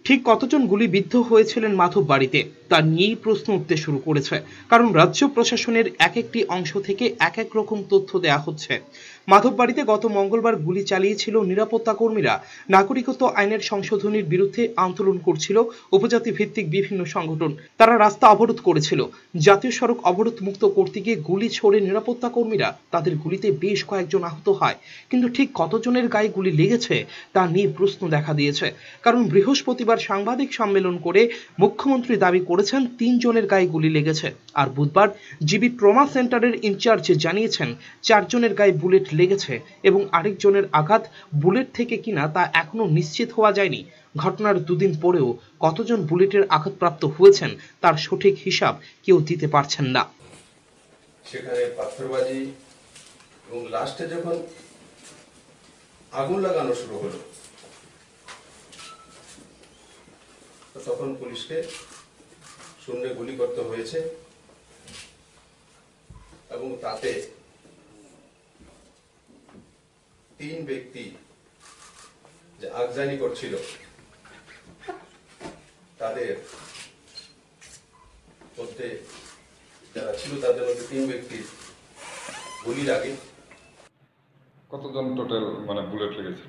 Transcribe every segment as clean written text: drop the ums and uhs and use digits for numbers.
ঠিক কতজন গুলিবিদ্ধ হয়েছিলেন মাধববাড়িতে তা নিয়েই প্রশ্ন উঠতে শুরু করেছে, কারণ রাজ্য প্রশাসনের এক একটি অংশ থেকে এক এক রকম তথ্য দেয়া হচ্ছে। মাধববাড়িতে গত মঙ্গলবার গুলি চালিয়েছিল নিরাপত্তা কর্মীরা। নাগরিকত্ব আইনের সংশোধনীর বিরুদ্ধে আন্দোলন করছিল উপজাতি ভিত্তিক বিভিন্ন সংগঠন। তারা রাস্তা অবরোধ করেছিল। জাতীয় সড়ক অবরোধ মুক্ত করতে গিয়ে গুলি ছোড়ে নিরাপত্তা কর্মীরা। তাদের গুলিতে বেশ কয়েকজন আহত হয়, কিন্তু ঠিক কতজনের গায়ে গুলি লেগেছে তা নিয়ে প্রশ্ন দেখা দিয়েছে। কারণ বৃহস্পতিবার সাংবাদিক সম্মেলন করে মুখ্যমন্ত্রী দাবি করেছেন ৩ জনের গায়ে গুলি লেগেছে, আর বুধবার জিবি ট্রমা সেন্টারের ইনচার্জ জানিয়েছেন ৪ জনের গায়ে বুলেট লেগেছে এবং আরেকজনের আঘাত বুলেট থেকে কিনা তা এখনো নিশ্চিত হওয়া যায়নি। ঘটনার দুদিন পরেও কতজন বুলেটের আঘাতপ্রাপ্ত হয়েছেন তার সঠিক হিসাব কেউ দিতে পারছেন না। সেখানে পাথরবাজি এবং লাস্টে যখন আগুন লাগানো শুরু হলো তখন পুলিশকে শূন্যে গুলি করতে হয়েছে এবং তাতে ৩ ব্যক্তি যে আগজানি করছিল তাদের মধ্যে যারা ছিল তাদের মধ্যে ৩ ব্যক্তি গুলি লাগে। কতজন টোটাল বুলেট লেগেছে?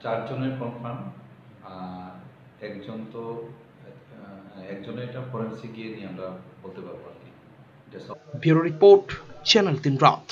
৪ জনের কনফার্ম, একজনের এটা ফরেন্সিক গিয়ে নিয়ে আমরা বলতে পারবো আর কি। ব্যুরো রিপোর্ট, চ্যানেল ৩ রাত।